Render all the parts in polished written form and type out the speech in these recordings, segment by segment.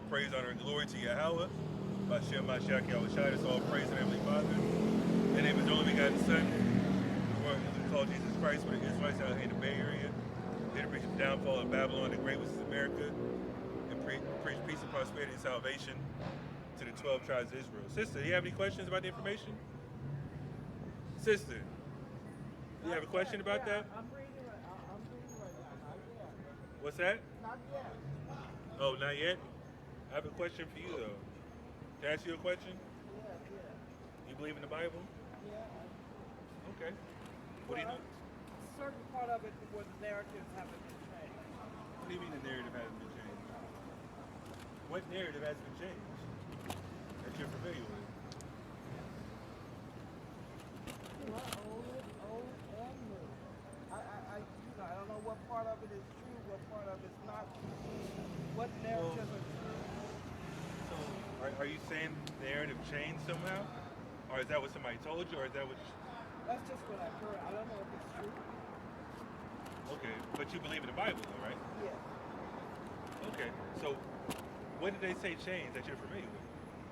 All praise, honor, and glory to Yahweh. Bashem, Mashiach, Yahushua. It's all praise to Heavenly Father. In the name of His only begotten Son, who called Jesus Christ, for the Israelites out here in the Bay Area. Here to preach the downfall of Babylon, the great, which is America, and preach peace and prosperity and salvation to the 12 tribes of Israel. Sister, do you have any questions about the information? Sister, do you have a question about that? I'm reading right now. Not yet. What's that? Not yet. Oh, not yet? I have a question for you, though. Can I ask you a question? Yeah. You believe in the Bible? Yeah. Okay. What do you know? Certain part of it where the narratives haven't been changed. What do you mean the narrative hasn't been changed? What narrative has been changed that you're familiar with? Old and new. I don't know what part of it is true, what part of it's not true. What narratives are true. So, are you saying the narrative changed somehow? Or is that what somebody told you, or is that what That's just what I've heard. I don't know if it's true. Okay, but you believe in the Bible, though, right? Yeah. Okay, so what did they say changed that you're familiar with,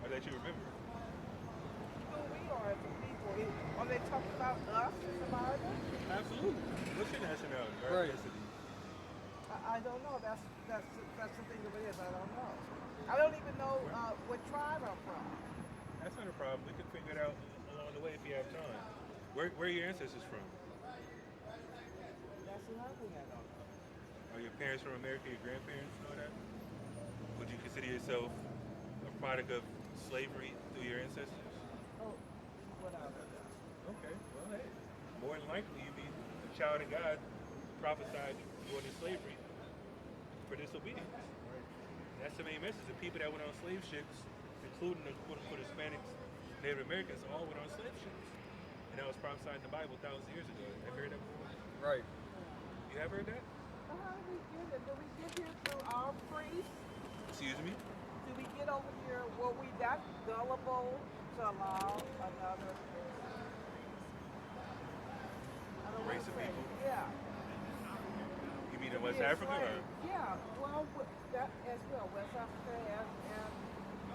or that you remember? Who we are as a people. Are they talking about us as Americans? Absolutely. What's your nationality or ethnicity? I don't know. That's the thing of it is. I don't know. I don't even know what tribe I'm from. That's not a problem. We can figure it out along the way if you have time. Where are your ancestors from? That's another thing I don't know. Are your parents from America? Your grandparents know that? Would you consider yourself a product of slavery through your ancestors? Oh, whatever. Okay, well, hey, more than likely you'd be a child of God prophesied going into slavery for disobedience. Right. That's the main message. The people that went on slave ships, including the quote-unquote Hispanics, Native Americans, all went on slave ships. And that was prophesied in the Bible thousands of years ago. Have you heard that before? Right. You have heard that? How do we get it? Do we get here through our priests? Excuse me? Do we get over here? Were we that gullible to allow another Race of people? Yeah. You mean in West Africa? Or? Yeah. Well, that as well. West Africa and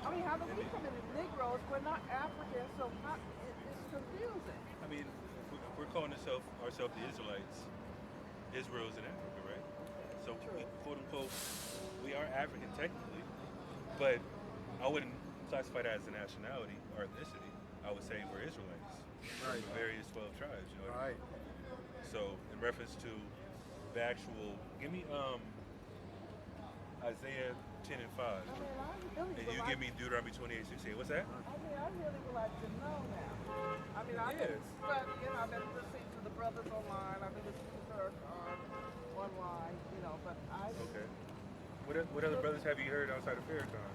I mean, how do we come in? The Negroes, we're not Africans, so it's confusing. I mean, we're calling ourselves the Israelites. Israel's in Africa, right? So, quote unquote, we are African technically, but I wouldn't classify that as a nationality or ethnicity. I would say we're Israelites from the various 12 tribes. You know what I mean? So, in reference to the actual, give me Isaiah 10 and 5. And you give me Deuteronomy 28:16. What's that? I mean, I really would like to know now. I mean, I've been studying, I've been listening to the brothers online, I've been listening to her online, but I... Okay. What other brothers have you heard outside of Farrakhan?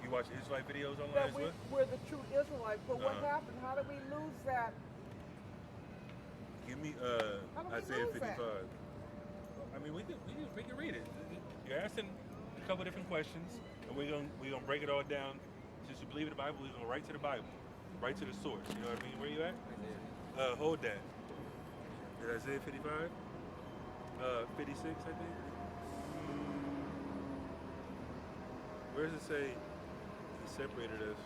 You watch Israelite videos online as well? We're the true Israelites, but what happened? How did we lose that? Give me Isaiah 55. I mean, we can read it. You're asking a couple different questions, and we're gonna break it all down. Since you believe in the Bible, we're gonna go right to the Bible, right to the source. You know what I mean? Where you at? Hold that. Is Isaiah 55? 56, I think. Where does it say he separated us?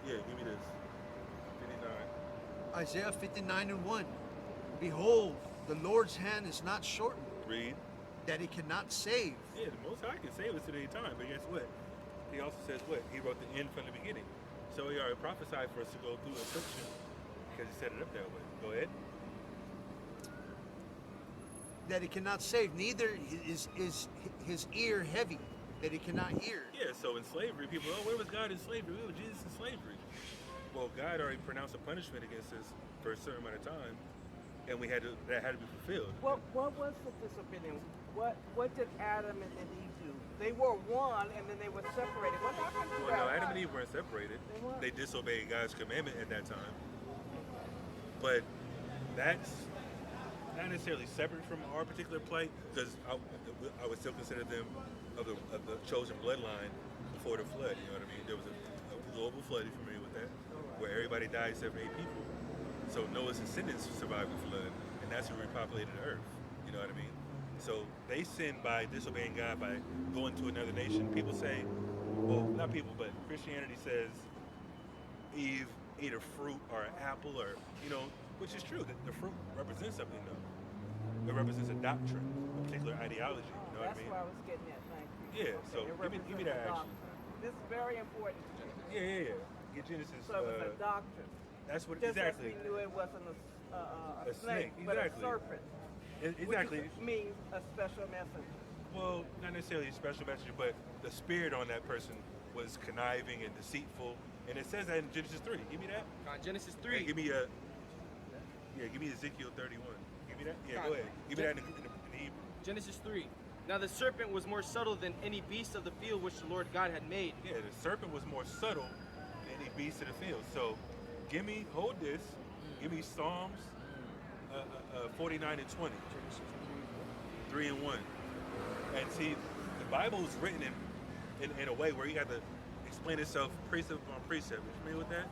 Yeah, give me this. 59. Isaiah 59:1. Behold, the Lord's hand is not shortened. Read. That he cannot save. Yeah, the Most High can save us at any time, but guess what? He also says what? He wrote the end from the beginning. So he already prophesied for us to go through affliction because he set it up that way. Go ahead. That he cannot save, neither is his ear heavy, that he cannot hear. Yeah, so in slavery, people, where was God in slavery? Where was Jesus in slavery? Well, God already pronounced a punishment against us for a certain amount of time, and that had to be fulfilled. What was the disobedience? What did Adam and Eve do? They were one, and then they were separated. What happened to that? Well, no, Adam and Eve weren't separated. They disobeyed God's commandment at that time. But that's not necessarily separate from our particular plight, because I would still consider them of the chosen bloodline before the flood. You know what I mean? There was a global flood. You familiar with that? Where everybody died except for 8 people. So Noah's descendants survived the flood, and that's who repopulated the earth. You know what I mean? So they sin by disobeying God by going to another nation. People say, well, not people, but Christianity says Eve ate a fruit or an apple, or which is true. The fruit represents something, though. It represents a doctrine, a particular ideology. You know what I mean? That's what I was getting at. Thank you. Yeah. Okay, So give me that action. This is very important. Yeah. Get Genesis. So it was a doctrine. That's what Just exactly. as we knew it wasn't a snake, but exactly. a serpent. Exactly. Which means a special messenger. Well, not necessarily a special messenger, but the spirit on that person was conniving and deceitful, and it says that in Genesis 3. Give me that. Genesis 3. Hey, give me Ezekiel 31. Give me that. Yeah, go ahead. Give me that in the Hebrew. Genesis 3. Now the serpent was more subtle than any beast of the field which the Lord God had made. Yeah, the serpent was more subtle than any beast of the field. So, hold this. Give me Psalms 49 and 20. 3 and 1. And see, the Bible is written in a way where you have to explain itself precept upon precept. You familiar with that?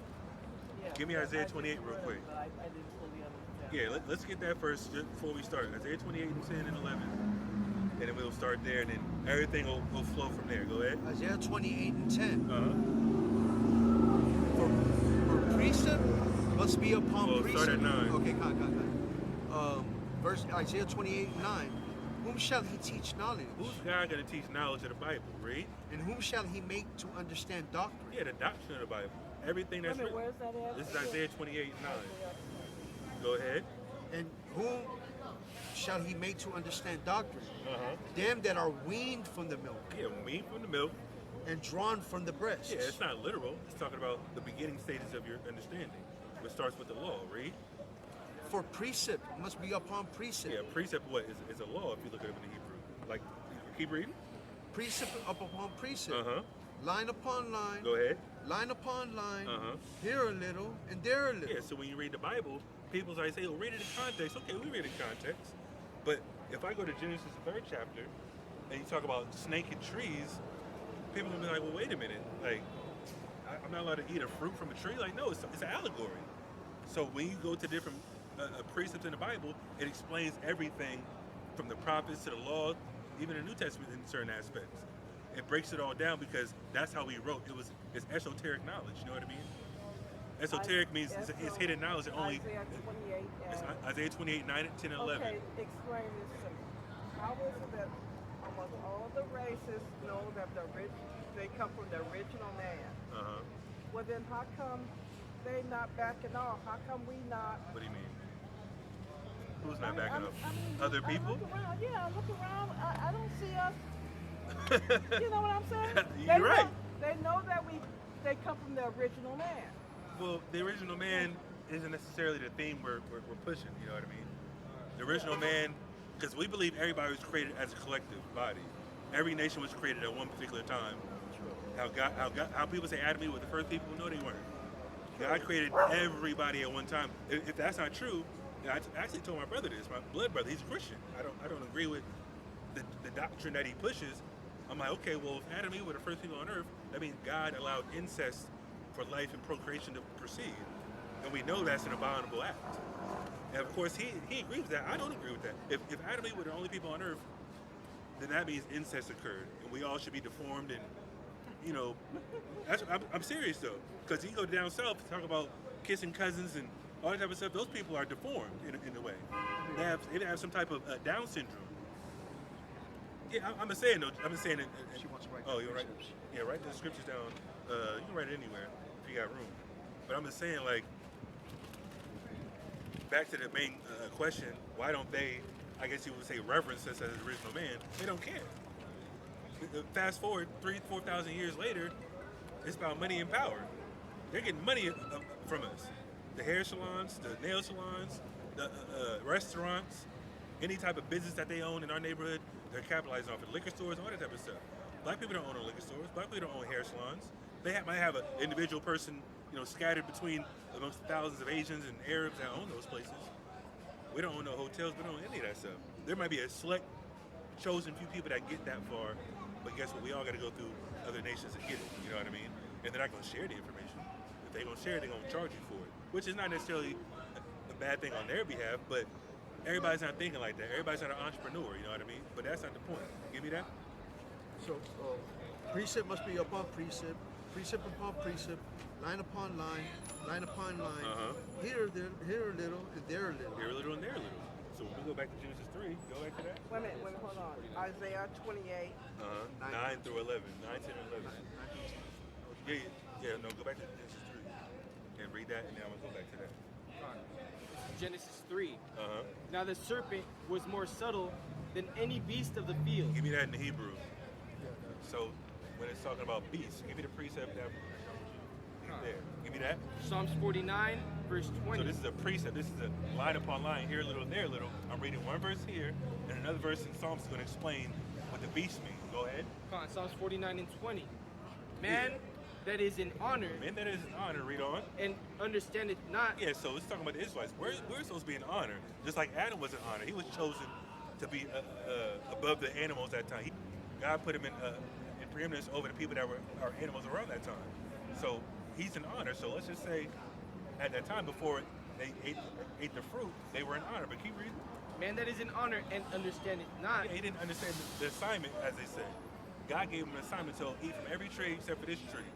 Yeah, Give me Isaiah 28 real quick. But I didn't fully understand. Yeah, let's get that first just before we start. Isaiah 28 and 10 and 11. And then we'll start there, and then everything will flow from there. Go ahead. Isaiah 28 and 10. Uh-huh. For precept must be upon Well, precept. start at 9. Okay, got. Verse Isaiah 28 and 9. Whom shall he teach knowledge? Who's God going to teach knowledge of the Bible? Read. And whom shall he make to understand doctrine? Yeah, the doctrine of the Bible. Everything that's written. Where's that at? This is Isaiah 28 and 9. Go ahead. And whom shall he make to understand doctrine? Uh-huh. Them that are weaned from the milk Yeah, meat from the milk. and drawn from the breast. Yeah, it's not literal. It's talking about the beginning stages of your understanding. It starts with the law. Read. For precept must be upon precept. Yeah, precept is a law if you look at it in the Hebrew. Like, keep reading. Precept up upon precept. Uh-huh. Line upon line. Go ahead. Line upon line. Uh-huh. Here a little and there a little. Yeah, so when you read the Bible, people always say, well, read it in context. Okay, we read it in context. But if I go to Genesis, the 3rd chapter, and you talk about snake and trees, people are going to be like, well, wait a minute. Like, I'm not allowed to eat a fruit from a tree? Like, no, it's an allegory. So when you go to different precepts in the Bible, it explains everything from the prophets to the law, even the New Testament in certain aspects. It breaks it all down because that's how he wrote. It's esoteric knowledge, you know what I mean? Esoteric means it's hidden knowledge that only... Isaiah 28 It's Isaiah 28, 9, 10, and 11. Okay, explain this to me. How is it that almost all the races know that they come from the original man? Uh-huh. Well, then how come they not backing off? How come we not? What do you mean? Who's not backing up? I mean, Other people? I look around. I don't see us. You know what I'm saying? You're right. They know that they come from the original man. Well, the original man isn't necessarily the theme we're pushing, you know what I mean? The original man, because we believe everybody was created as a collective body. Every nation was created at one particular time. How people say Adam and Eve were the first people? No, they weren't. God created everybody at one time. If that's not true, I actually told my brother this, my blood brother, he's a Christian. I don't agree with the doctrine that he pushes. I'm like, okay, well, if Adam and Eve were the first people on earth, that means God allowed incest for life and procreation to proceed. And we know that's an abominable act. And of course, he agrees with that. I don't agree with that. If Adam and Eve were the only people on earth, then that means incest occurred. And we all should be deformed and, you know, I'm serious though. Because you go down south, talk about kissing cousins and all that type of stuff, those people are deformed in a way. They have some type of Down syndrome. Yeah, I'm just saying though. I'm just saying it. She wants to write Oh, the you're right. precepts. Yeah, write the scriptures down. You can write it anywhere if you got room. But I'm just saying, like, back to the main question: why don't they? I guess you would say reverence us as the original man. They don't care. Fast forward 3,000-4,000 years later, it's about money and power. They're getting money from us. The hair salons, the nail salons, the restaurants, any type of business that they own in our neighborhood, they're capitalizing off it. Liquor stores, all that type of stuff. Black people don't own no liquor stores. Black people don't own hair salons. They might have an individual person, you know, scattered between amongst thousands of Asians and Arabs that own those places. We don't own no hotels. We don't own any of that stuff. There might be a select, chosen few people that get that far, but guess what? We all got to go through other nations to get it. You know what I mean? And they're not going to share the information. If they're going to share it, they're going to charge you for it, which is not necessarily a bad thing on their behalf, but everybody's not thinking like that. Everybody's not an entrepreneur, you know what I mean? But that's not the point. Give me that. So precept must be upon precept, precept upon precept, line upon line, line upon line. Here a little, and there a little. Here a little and there a little. So when we go back to Genesis 3, go back to that. Wait a minute, hold on. Isaiah 28. 9 through 11. 9, 10, and 11. Yeah, no, go back to Genesis 3 and read that, and then I'm going to go back to that. Genesis 3. Now the serpent was more subtle than any beast of the field. Give me that in the Hebrew. So when it's talking about beasts, give me the precept that there. Give me that. Psalms 49, verse 20. So this is a precept. This is a line upon line. Here a little, there a little. I'm reading one verse here, and another verse in Psalms is going to explain what the beast means. Go ahead. Come on, Psalms 49 and 20. Man that is in honor. Man that is in honor. Read on. And understandeth not. Yeah, so it's talking about the Israelites. We're supposed to be in honor, just like Adam was in honor. He was chosen to be above the animals that time. God put him in preeminence over the people that were animals around that time. So he's in honor. So let's just say at that time before they ate the fruit, they were in honor. But keep reading. Man that is in honor and understandeth not. Yeah, he didn't understand the assignment, as they say. God gave him an assignment to eat from every tree except for this tree.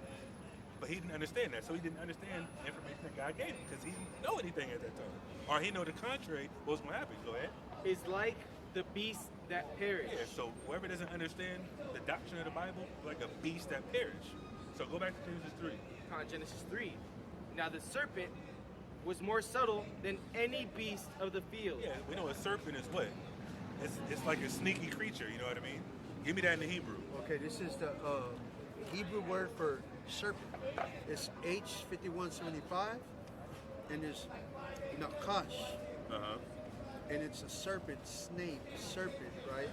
But he didn't understand that. So he didn't understand the information that God gave him because he didn't know anything at that time. Or he know the contrary, what was going to happen. Go ahead. Is like the beast that perish. Yeah, so whoever doesn't understand the doctrine of the Bible, like a beast that perish. So go back to Genesis 3. Come on, Genesis 3. Now the serpent was more subtle than any beast of the field. Yeah, we know a serpent is what? It's like a sneaky creature, you know what I mean? Give me that in the Hebrew. Okay, this is the Hebrew word for serpent. It's H5175, and it's nakash. And it's a serpent, serpent, right?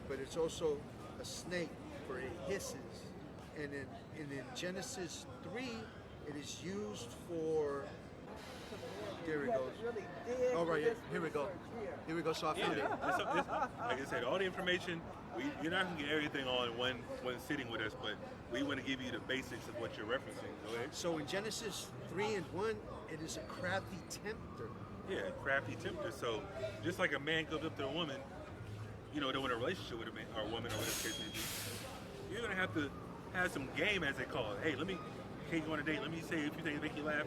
But it's also a snake, for it hisses. And in Genesis 3, it is used for. There it goes. All right, here we go. Here we go. So I found it. Like I said, all the information, you're not going to get everything all in one sitting with us, but we want to give you the basics of what you're referencing. Go ahead. So in Genesis 3 and 1, it is a crafty tempter. Yeah, crafty tempter. So just like a man goes up to a woman, they want a relationship with a man or a woman or whatever the case may be, you're going to have some game, as they call it. Hey, can you go on a date? Let me say a few things make you laugh,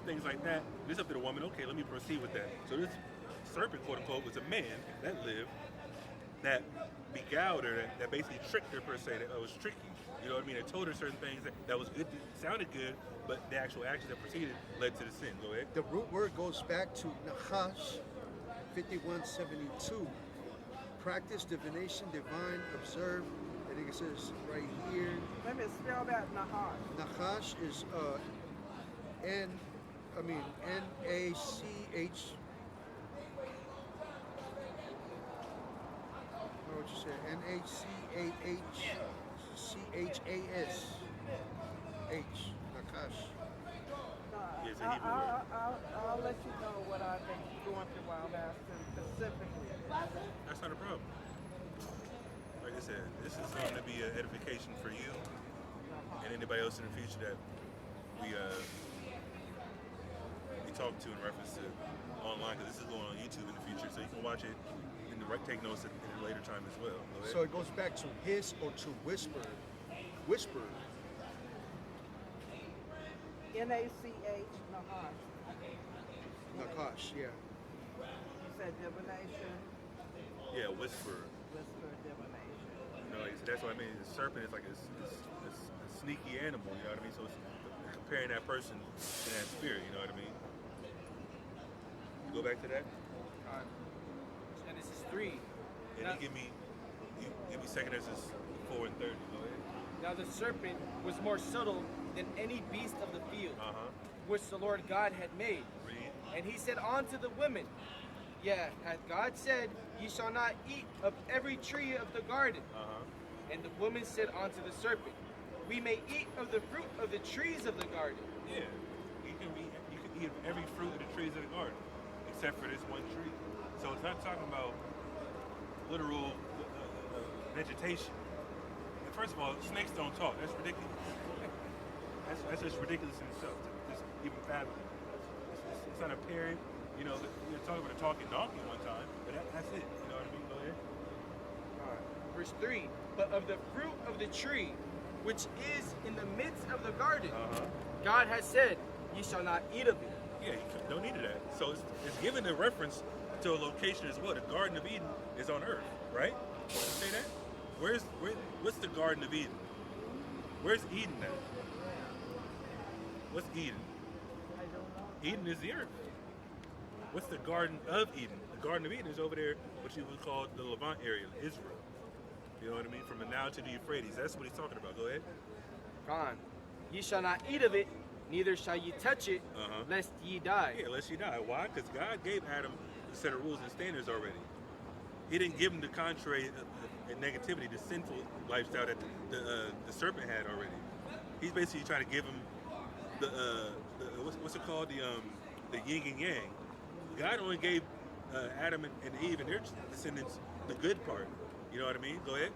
things like that. It's up to the woman. Okay, let me proceed with that. So this serpent, quote unquote, was a man that lived, that beguiled her, that basically tricked her per se, that was tricky. You know what I mean? It told her certain things that was good, sounded good, but the actual actions that proceeded led to the sin. Go ahead. The root word goes back to Nahash 5172. Practice, divination, divine, observe. I think it says right here. Let me spell that Nahash. Nahash is N-A-C-H. What would you say? N-A-C-A-H-C-H-A-S. H. Nakash. Yes, a Hebrew word. I'll let you know what I've been going through while I'm asking specifically. That's not a problem. Like I said, this is going to be an edification for you and anybody else in the future that we talk to in reference to online, because this is going on YouTube in the future, so you can watch it and take notes at a later time as well. So it goes back to hiss or to whisper. Whisper. N-A-C-H, Nahash. Nakash, yeah. You said divination. Yeah, whisper. Whisper divination. Like I said, that's what I mean. The serpent is like a sneaky animal, you know what I mean? So it's comparing that person to that spirit, you know what I mean? You go back to that? Genesis 3. And Now- give me 2 Genesis 4 and 30. Go ahead. Now the serpent was more subtle than any beast of the field, which the Lord God had made. Read. And he said unto the women, yeah, hath God said, ye shall not eat of every tree of the garden. And the woman said unto the serpent, we may eat of the fruit of the trees of the garden. Yeah. You can eat of every fruit of the trees of the garden, except for this one tree. So it's not talking about literal vegetation. And first of all, snakes don't talk. That's ridiculous. That's just ridiculous in itself to just even fathom. It's not a parrot. You know, we were talking about a talking donkey one time, but that's it. You know what I mean? Go ahead. Verse 3, but of the fruit of the tree, which is in the midst of the garden, God has said, ye shall not eat of it. Yeah, you don't need that. So it's given a reference to a location as well. The Garden of Eden is on earth, right? Does it say that? What's the Garden of Eden? Where's Eden at? What's Eden? Eden is the earth. What's the Garden of Eden? The Garden of Eden is over there, what you would call the Levant area, Israel. You know what I mean? From the Nile to the Euphrates. That's what he's talking about. Go ahead. Gone. Ye shall not eat of it, neither shall ye touch it, lest ye die. Yeah, lest ye die. Why? Because God gave Adam a set of rules and standards already. He didn't give him the contrary negativity, the sinful lifestyle that the serpent had already. He's basically trying to give him the what's it called? The yin and yang. God only gave Adam and Eve and their descendants the good part. You know what I mean? Go ahead.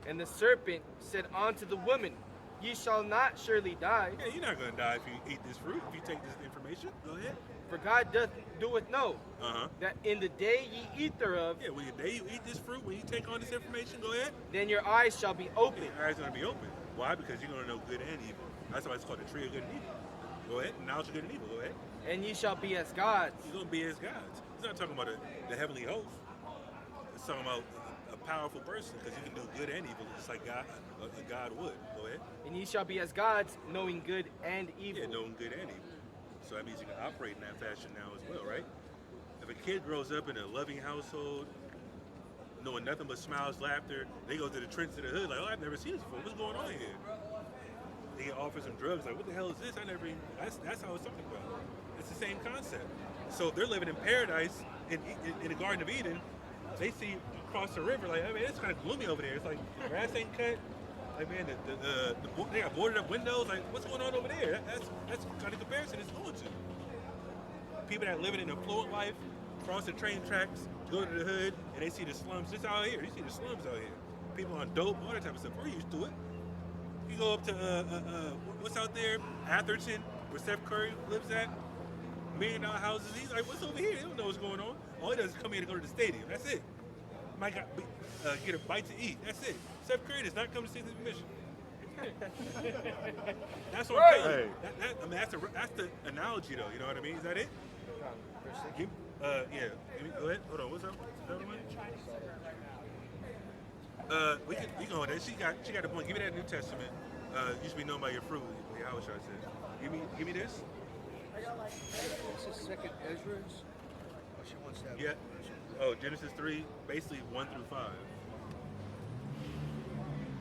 And the serpent said unto the woman, ye shall not surely die. Yeah, you're not going to die if you eat this fruit, if you take this information. Go ahead. For God doeth know that in the day ye eat thereof, yeah, when the day you eat this fruit, when you take on this information, go ahead. then your eyes shall be open. Yeah, your eyes are going to be open. Why? Because you're going to know good and evil. That's why it's called the tree of good and evil. Go ahead. Knowledge of good and evil. Go ahead. And ye shall be as gods. You're going to be as gods. It's not talking about the heavenly host. It's talking about a powerful person because you can do good and evil just like God, a God would. Go ahead. And ye shall be as gods, knowing good and evil. Yeah, knowing good and evil. So that means you can operate in that fashion now as well, right? If a kid grows up in a loving household, knowing nothing but smiles, laughter, they go to the trench of the hood like, oh, I've never seen this before. What's going on here? They get offered some drugs, like, what the hell is this? That's how it's talking about. It's the same concept. So if they're living in paradise in the Garden of Eden, they see across the river, like, I mean, it's kind of gloomy over there. It's like the grass ain't cut. Like, man, they got boarded up windows. Like, what's going on over there? That's the kind of comparison it's going to. People that living an affluent life, cross the train tracks, go to the hood, and they see the slums just out here. You see the slums out here. People on dope, all that type of stuff. We're used to it. You go up to, what's out there? Atherton, where Steph Curry lives at. $1 million houses. He's like, what's over here? He don't know what's going on. All he does is come here to go to the stadium. That's it. Might get a bite to eat. That's it. Steph Curry does not come to see the mission. That's what I'm telling you. I mean, that's the analogy, though. You know what I mean? Is that it? Yeah. Go ahead. Hold on. What's up? We can hold that. She got the point. Give me that New Testament. You should be known by your fruit. How should I say? Give me this. This is second Ezra's. Oh, she wants that. Yeah. Oh, Genesis 3, basically 1 through 5.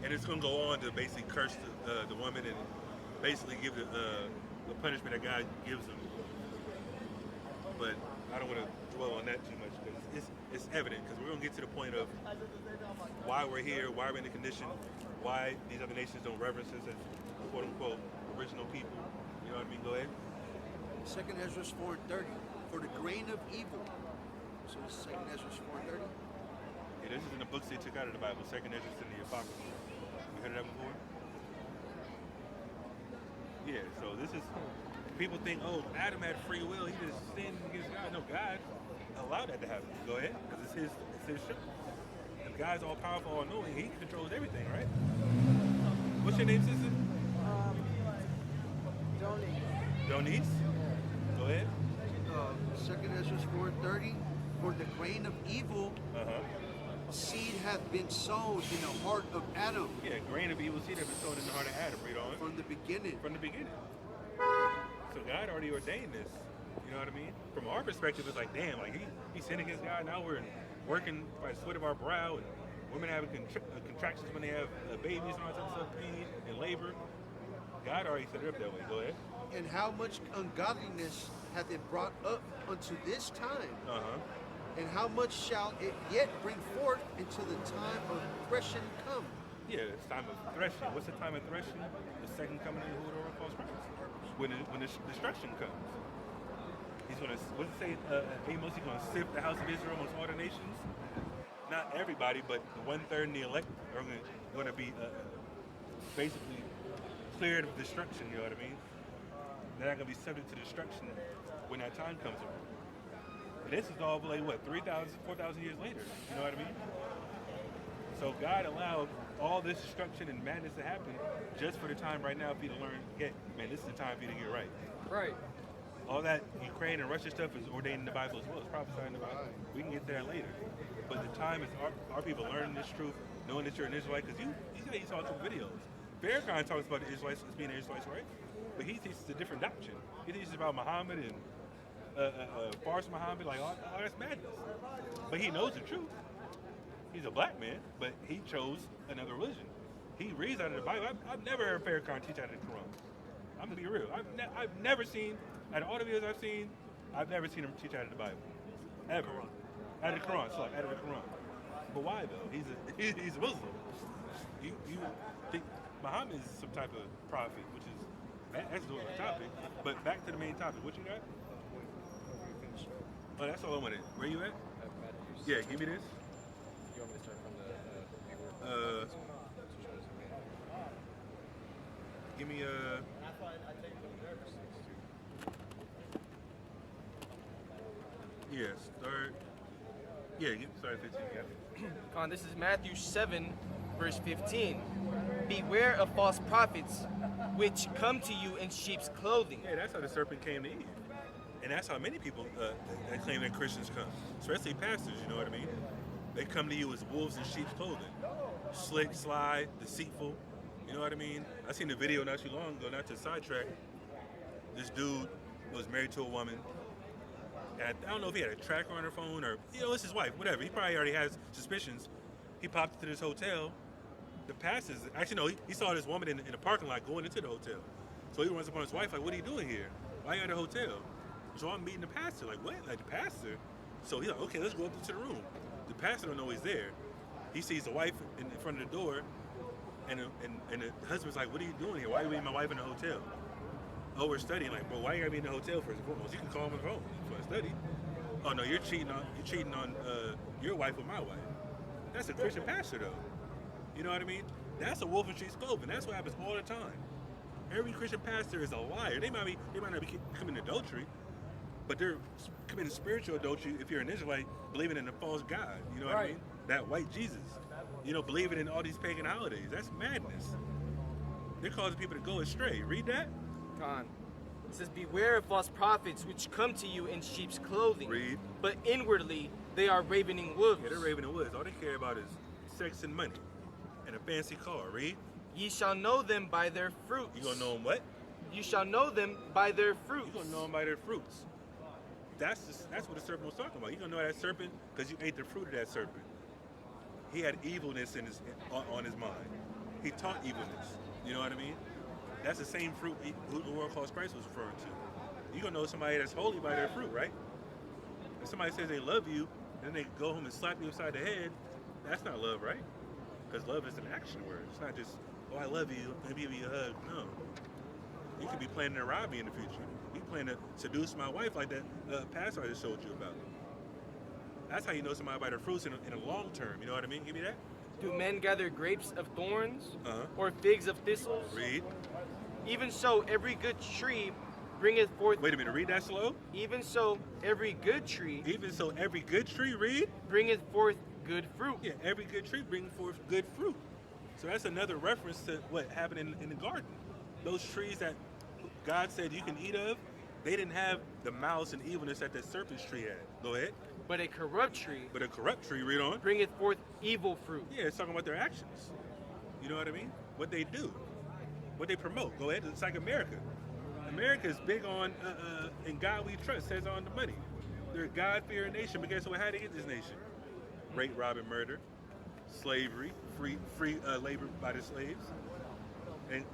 And it's going to go on to basically curse the woman and basically give the punishment that God gives them. But I don't want to dwell on that too much because it's evident because we're going to get to the point of why we're here, why we're in the condition, why these other nations don't reverence us as quote-unquote original people. You know what I mean? Go ahead. Second Ezra's 4:30. For the grain of evil. So it's second Ezra's 4:30. Yeah, this is in the books they took out of the Bible. Second Ezra's in the Apocrypha. You heard of that before? Yeah, so this is, people think, oh, Adam had free will, he just sinned against God. No, God allowed that to happen. Go ahead, because it's his show. If God's all powerful, all knowing, he controls everything, right? What's your name, sister? Donice? Go ahead. Second Ezra's 4:30. For the grain of evil, seed hath been sown in the heart of Adam. Yeah, grain of evil seed hath been sown in the heart of Adam. Read on. From the beginning. From the beginning. So God already ordained this. You know what I mean? From our perspective, it's like, damn, like he sinned against God. Now we're working by the sweat of our brow, and women having contractions when they have babies and all that type of stuff, pain and labor. God already set it up that way. Go ahead. And how much ungodliness hath it brought up unto this time? And how much shall it yet bring forth until the time of threshing come? Yeah, it's time of threshing. What's the time of threshing? The second coming of the Lord of false Christ. When the destruction comes. He's going to, what does it say, Amos, he's going to sift the house of Israel amongst all the nations? Not everybody, but the 1/3 and the elect are going to be basically cleared of destruction, you know what I mean? They're not going to be subject to destruction when that time comes around. This is all like what 3,000, 4,000 years later. You know what I mean? So God allowed all this destruction and madness to happen just for the time right now for you to learn. Man, this is the time for you to get right. Right. All that Ukraine and Russia stuff is ordained in the Bible as well. It's prophesied in the Bible. We can get there later. But the time is our people learning this truth, knowing that you're an Israelite. Because you saw some videos. Farrakhan talks about the Israelites as being Israelites, right? But he teaches a different doctrine. He teaches about Muhammad and Farsi Muhammad, like all that's madness. But he knows the truth. He's a black man, but he chose another religion. He reads out of the Bible. I've never heard Farrakhan teach out of the Quran. I'm gonna be real. I've never seen, out of all the videos I've seen, I've never seen him teach out of the Bible, ever. Out of the Quran, so like out of the Quran. But why though? He's a Muslim. You think Muhammad is some type of prophet, which is that's the topic. But back to the main topic. What you got? Oh, that's all I wanted. Where you at? Yeah, give me this. You want me to start from Give me start. Yeah, start 15. Yeah. This is Matthew 7, verse 15. Beware of false prophets, which come to you in sheep's clothing. Yeah, that's how the serpent came to Eve. And that's how many people that claim that Christians come, especially pastors, you know what I mean? They come to you as wolves in sheep's clothing. Slick, sly, deceitful, you know what I mean? I seen the video not too long ago, not to sidetrack. This dude was married to a woman. And I don't know if he had a tracker on her phone or, it's his wife, whatever. He probably already has suspicions. He popped into this hotel. The pastors, actually no, he saw this woman in the parking lot going into the hotel. So he runs up on his wife like, what are you doing here? Why are you at the hotel? So I'm meeting the pastor. Like, what? Like, the pastor? So he's like, okay, let's go up into the room. The pastor don't know he's there. He sees the wife in front of the door, and the husband's like, what are you doing here? Why are you leaving my wife in the hotel? Oh, we're studying. Like, bro, why you gotta be in the hotel first and foremost? You can call him on the phone for a study. Oh no, you're cheating on your wife with my wife. That's a Christian pastor though. You know what I mean? That's a wolf in sheep's clothing. That's what happens all the time. Every Christian pastor is a liar. They might not be committing adultery, but they're committing spiritual adultery if you're an Israelite believing in a false God. You know what I mean? That white Jesus. Believing in all these pagan holidays. That's madness. They're causing people to go astray. Read that. It says, beware of false prophets which come to you in sheep's clothing. Read. But inwardly they are ravening wolves. Yeah, they're ravening wolves. All they care about is sex and money and a fancy car. Read. Ye shall know them by their fruits. You gonna know them what? You shall know them by their fruits. You gonna know them by their fruits. That's what the serpent was talking about. You gonna know that serpent because you ate the fruit of that serpent. He had evilness on his mind. He taught evilness. You know what I mean? That's the same fruit who the world calls Christ was referring to. You gonna know somebody that's holy by their fruit, right? If somebody says they love you, and then they go home and slap you upside the head, that's not love, right? Because love is an action word. It's not just, oh, I love you, let me give you a hug. No. You could be planning to rob me in the future. You plan to seduce my wife like that pastor I just showed you about. That's how you know somebody by their fruits in a long term. You know what I mean? Give me that. Do men gather grapes of thorns or figs of thistles? Read. Even so, every good tree bringeth forth... Wait a minute, read that slow. Even so, every good tree... Even so, every good tree, read. Bringeth forth good fruit. Yeah, every good tree brings forth good fruit. So that's another reference to what happened in the garden. Those trees that God said you can eat of, they didn't have the malice and evilness that the serpent's tree had. Go ahead. But a corrupt tree... But a corrupt tree, read on. Bringeth forth evil fruit. Yeah, it's talking about their actions. You know what I mean? What they do. What they promote. Go ahead. It's like America. America is big on, in God we trust, says on the money. They're a God-fearing nation, but guess what? How did they get this nation? Rape, rob, and murder. Slavery. Free labor by the slaves. And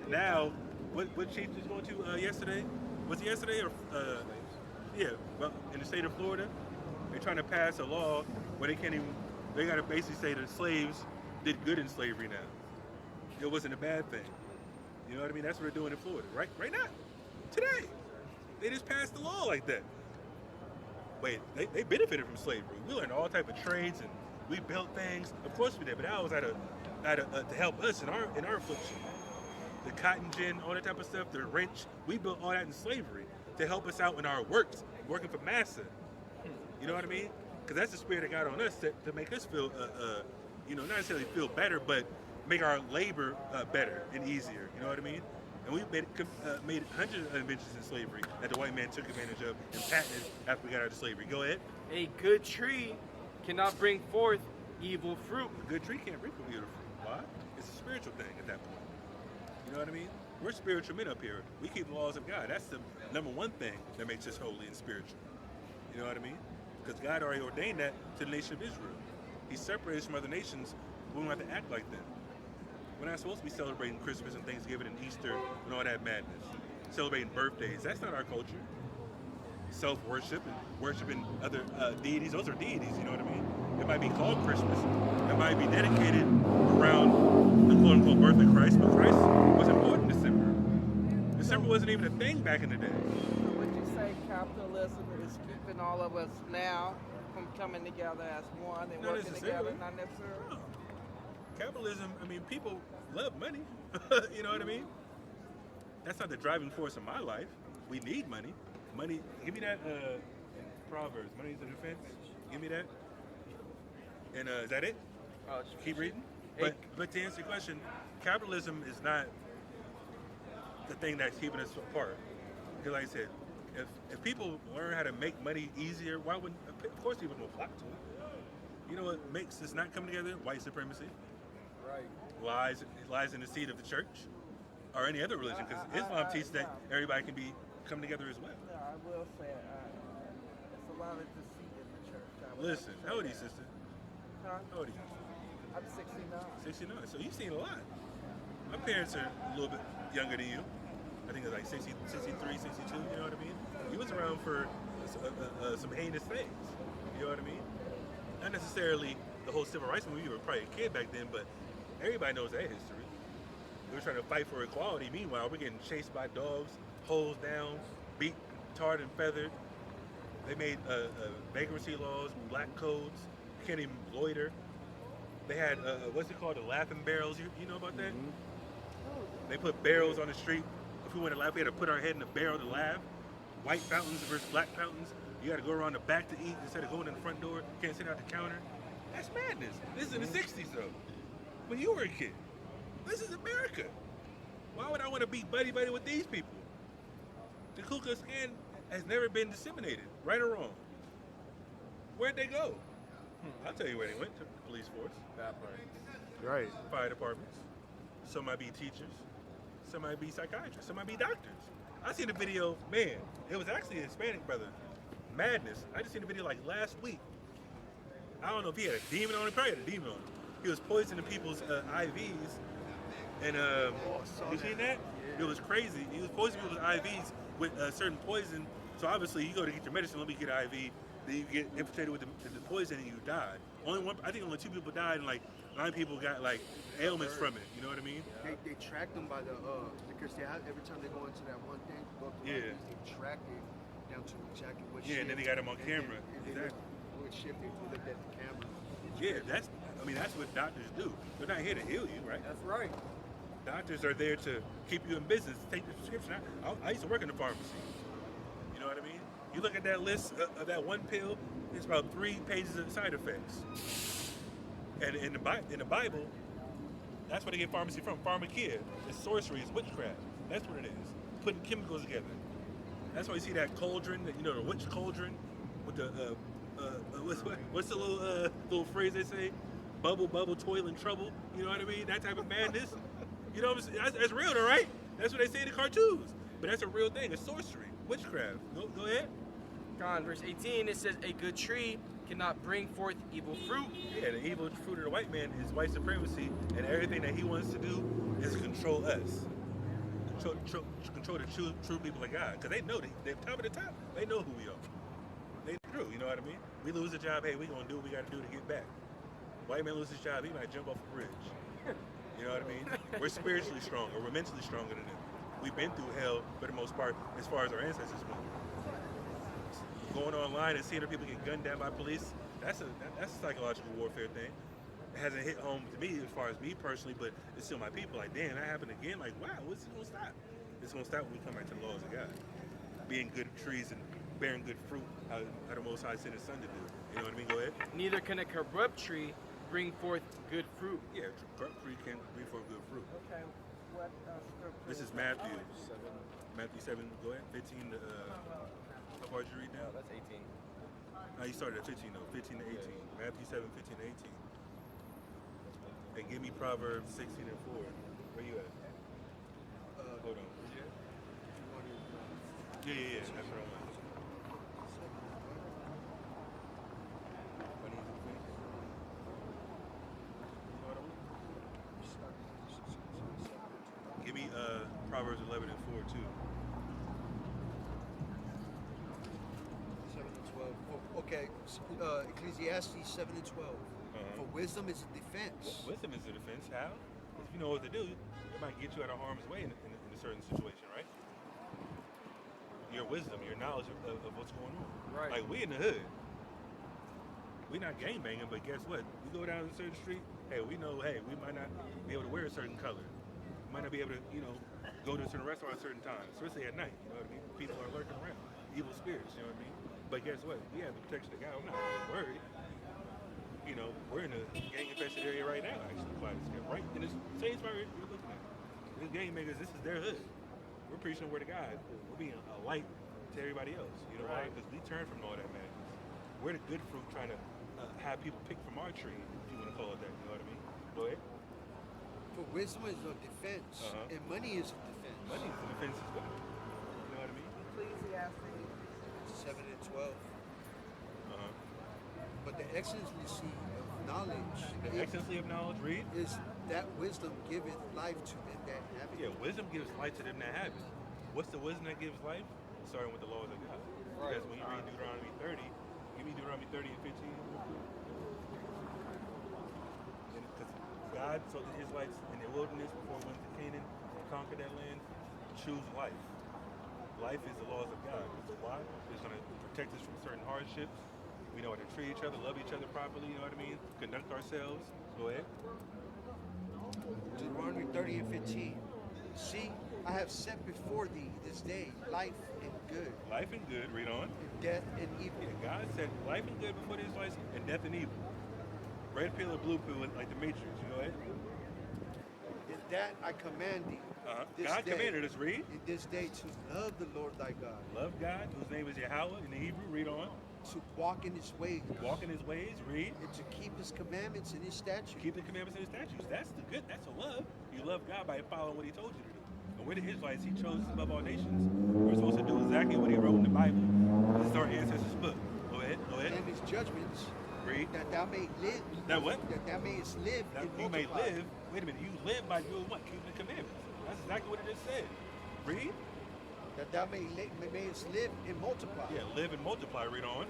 now, what chief was going to yesterday? Was it yesterday or yeah? Well, in the state of Florida, they're trying to pass a law where they got to basically say that slaves did good in slavery now. It wasn't a bad thing. You know what I mean? That's what they're doing in Florida, right? Right now, today, they just passed a law like that. Wait, they benefited from slavery. We learned all type of trades and we built things. Of course we did, but that was to help us in our affliction. The cotton gin, all that type of stuff, the wrench, we built all that in slavery to help us out in our works, working for massa. You know what I mean? Because that's the spirit that got on us to make us feel, not necessarily feel better, but make our labor better and easier. You know what I mean? And we made hundreds of inventions in slavery that the white man took advantage of and patented after we got out of slavery. Go ahead. A good tree cannot bring forth evil fruit. A good tree can't bring forth evil fruit. Why? It's a spiritual thing at that point. You know what I mean? We're spiritual men up here. We keep the laws of God. That's the number one thing that makes us holy and spiritual. You know what I mean? Because God already ordained that to the nation of Israel. He separated us from other nations. We don't have to act like them. We're not supposed to be celebrating Christmas and Thanksgiving and Easter and all that madness. Celebrating birthdays. That's not our culture. Self-worship and worshiping other deities. Those are deities, you know what I mean? It might be called Christmas. It might be dedicated around the quote-unquote birth of Christ, but Christ was important in December. December wasn't even a thing back in the day. Would you say capitalism is keeping all of us now from coming together as one and Not working necessarily. together? Not necessarily. No. Capitalism, I mean, people love money. You know what I mean? That's not the driving force of my life. We need money. Money, give me that in Proverbs. Money is a defense. Give me that. And is that it? Keep reading. But to answer your question, capitalism is not the thing that's keeping us apart. Because like I said, if people learn how to make money easier, why wouldn't, of course people will flock to it. You know what makes us not come together? White supremacy. Right. Lies in the seed of the church or any other religion, because Islam teaches that everybody can come together as well. Yeah, I will say it's a lot of deceit in the church. Listen, how old are you, sister? Huh? How old are you? I'm 69. 69. So you've seen a lot. My parents are a little bit younger than you. I think it's like 60, 63, 62, you know what I mean? He was around for some heinous things, you know what I mean? Not necessarily the whole civil rights movement. You were probably a kid back then, but everybody knows that history. We were trying to fight for equality. Meanwhile, we're getting chased by dogs, hosed down, beat, tarred, and feathered. They made vagrancy laws, black codes, can't even loiter. They had, what's it called, the laughing barrels. You know about that? They put barrels on the street. If we went to laugh, we had to put our head in the barrel to laugh. White fountains versus black fountains. You got to go around the back to eat instead of going in the front door. Can't sit out the counter. That's madness. This is in the 60s, though. When you were a kid. This is America. Why would I want to be buddy-buddy with these people? The Ku Klux Klan has never been disseminated, right or wrong. Where'd they go? I'll tell you where they went, to the police force. Right. Fire departments. Some might be teachers. Some might be psychiatrists. Some might be doctors. I seen the video, man, it was actually a Hispanic brother. Madness. I just seen the video like last week. I don't know if he had a demon on him. Probably had a demon on him. He was poisoning people's IVs. And you seen that? It was crazy. He was poisoning people's IVs with a certain poison. So obviously you go to get your medicine, let me get an IV. Then you get infiltrated with the poison and you died. I think only 2 people died and like 9 people got like ailments from it. You know what I mean? They track them by because they have, every time they go into that one thing, they track it down to exactly what shift. Yeah, and then they got them on camera. Exactly. What shift they looked at the camera. Yeah, that's what doctors do. They're not here to heal you, right? That's right. Doctors are there to keep you in business, take the prescription. I used to work in the pharmacy. You know what I mean? You look at that list of that one pill, it's about 3 pages of side effects. And in the Bible, that's where they get pharmacy from. Pharmakia. It's sorcery, it's witchcraft. That's what it is. Putting chemicals together. That's why you see that cauldron, the witch cauldron, with the what's the little phrase they say? Bubble, toil, and trouble. You know what I mean? That type of madness. You know what I'm saying? That's real, though, right? That's what they say in the cartoons. But that's a real thing. It's sorcery, witchcraft. Go ahead. God, verse 18, it says, a good tree cannot bring forth evil fruit. Yeah, the evil fruit of the white man is white supremacy, and everything that he wants to do is control us. Control the true people of God. Because they know, they're top of the top. They know who we are. They true, you know what I mean? We lose a job, hey, we going to do what we got to do to get back. White man loses his job, he might jump off a bridge. You know what I mean? We're spiritually stronger. We're mentally stronger than them. We've been through hell for the most part as far as our ancestors went. Going online and seeing other people get gunned down by police, that's a psychological warfare thing. It hasn't hit home to me as far as me personally, but it's still my people. Like, damn, that happened again. Like, wow, what's it gonna stop? It's gonna stop when we come back to the laws of God. Being good trees and bearing good fruit, how the Most High sent His Son to do. You know what I mean? Go ahead. Neither can a corrupt tree bring forth good fruit. Yeah, corrupt tree can bring forth good fruit. Okay, what scripture? This is Matthew. Matthew 7, go ahead. 15 to, how far did you read now? That's 18. No, you started at 15 though. 15 to 18. Matthew 7, 15 to 18. And give me Proverbs 16 and 4. Where you at? Hold on. Yeah. That's what I want. Give me Proverbs 11 and 4 too. 7 and 12. Oh, okay, Ecclesiastes 7 and 12. For wisdom is a defense. Wisdom is a defense. How? Because if you know what to do, it might get you out of harm's way in a certain situation, right? Your wisdom, your knowledge of what's going on. Right. Like we in the hood. We not gangbanging, but guess what? We go down a certain street, hey, we know, hey, we might not be able to wear a certain color. We might not be able to, go to a certain restaurant at a certain time, especially at night, you know what I mean? People are lurking around, evil spirits, you know what I mean? But guess what? We have the protection of God. I'm not worried. We're in a gang-infested area right now, actually, right in this same spot you're looking at. These gang makers, this is their hood. We're preaching the word of God. We're being a light to everybody else. You know why? Because we turn from all that madness. We're the good fruit trying to have people pick from our tree, if you want to call it that. You know what I mean? Go ahead. For wisdom is a defense, and money is a defense. Money is a defense as well. You know what I mean? Ecclesiastes. 7 and 12. But the excellency of knowledge The excellency of knowledge, read. is that wisdom giveth life to them that have it. Yeah, wisdom gives life to them that have it. What's the wisdom that gives life? Starting with the laws of God. Because when you read Deuteronomy 30, give me Deuteronomy 30 and 15. Because God told the Israelites in the wilderness before we went to Canaan and conquered that land, choose life. Life is the laws of God. Why? It's going to protect us from certain hardships. We know how to treat each other, love each other properly, you know what I mean? Conduct ourselves. Go ahead. Deuteronomy 30 and 15. See, I have set before thee this day life and good, Life and good, read on. and death and evil. Yeah, God said life and good before the Israelites and death and evil. Red pill or blue pill, like the Matrix, you know it? In that I command thee. This God day, commanded us, read. in this day to love the Lord thy God, Love God, whose name is Yahweh in the Hebrew, read on. to walk in his ways, Walk in his ways, read. and to keep his commandments and his statutes. Keep the commandments and his statutes. That's the good, that's a love. You love God by following what he told you to do. And we're the Israelites, he chose us above all nations. We're supposed to do exactly what he wrote in the Bible. This is our ancestors' book. Go ahead. And his judgments, Read. that thou may live. That what? That thou mayest live That and you may multiply. live. Wait a minute, you live by doing what? Keeping the commandments. That's exactly what it just said. Read. That thou mayest live and multiply. Yeah, live and multiply. Read on.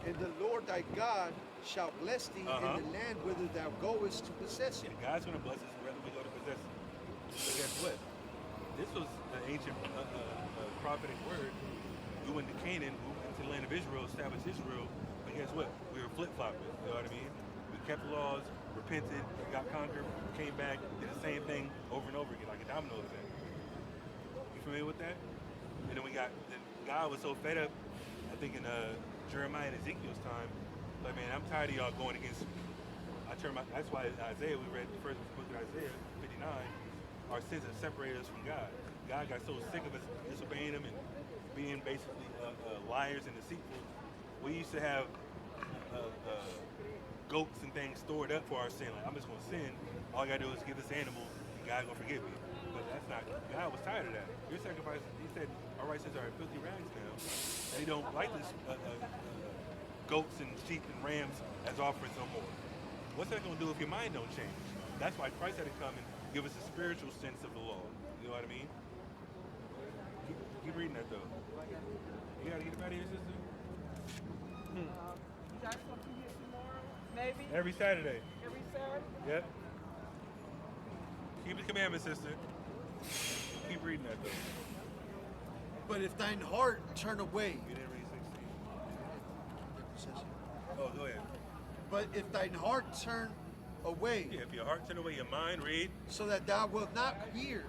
And the Lord thy God shall bless thee Uh-huh. in the land whither thou goest to possess it. Yeah, God's going to bless us whether we go to possess it. But guess what? This was an ancient prophetic word. We went to Canaan, we went to the land of Israel, established Israel. But guess what? We were flip-flopping. You know what I mean? We kept the laws, repented, got conquered, came back, did the same thing over and over again, like a domino effect. You familiar with that? And then then God was so fed up, I think in Jeremiah and Ezekiel's time, like, man, I'm tired of y'all going against me. That's why in Isaiah, we read the first book of Isaiah, 59, our sins have separated us from God. God got so sick of us disobeying him and being basically liars and deceitful. We used to have goats and things stored up for our sin. Like, I'm just going to sin. All I got to do is give this animal, and God's going to forgive me. But that's not, God was tired of that. Your sacrifice, he said, our righteousness are filthy rags now. And he don't like this goats and sheep and rams as offerings no more. What's that going to do if your mind don't change? That's why Christ had to come and give us a spiritual sense of the law. You know what I mean? Keep reading that though. You gotta get up out of here, sister. You guys come to here tomorrow? Maybe? Every Saturday. Every Saturday? Yep. Keep the commandments, sister. Keep reading that though. But if thine heart turn away, You didn't read 16. Oh, go ahead. but if thine heart turn away, Yeah, if your heart turn away, your mind, read. so that thou wilt not hear,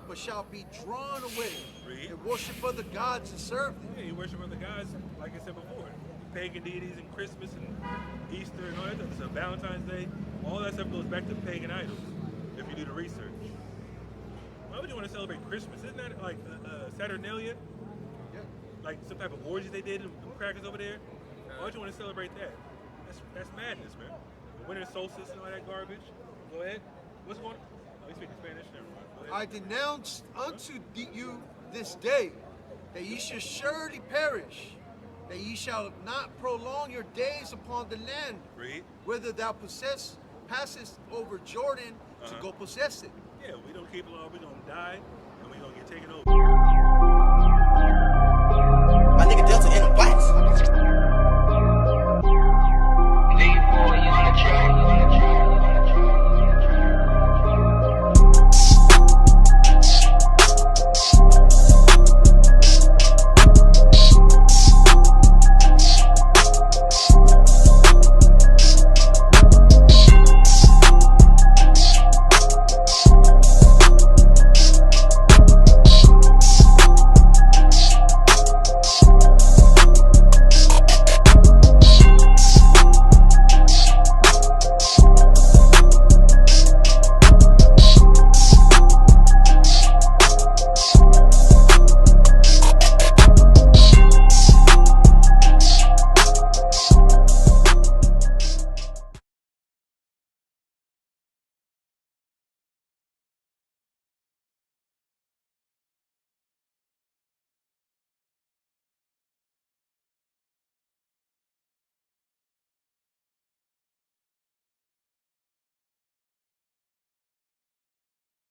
but shalt be drawn away, Read. and worship other gods and serve them. Yeah, you worship other gods, like I said before. Pagan deities and Christmas and Easter and all that stuff. So Valentine's Day, all that stuff goes back to pagan idols, if you do the research. Why would you want to celebrate Christmas? Isn't that like Saturnalia? Yeah. Like some type of orgy they did, them crackers over there? Why would you want to celebrate that? That's madness, man. The winter solstice and all that garbage. Go ahead. What's going on? Oh, you speaking Spanish? Never mind. Go I ahead. denounce unto you this day that ye shall surely perish, that ye shall not prolong your days upon the land, Read. whether thou passest over Jordan to go possess it. Yeah, we don't keep law, we're going to die, and we're going to get taken over.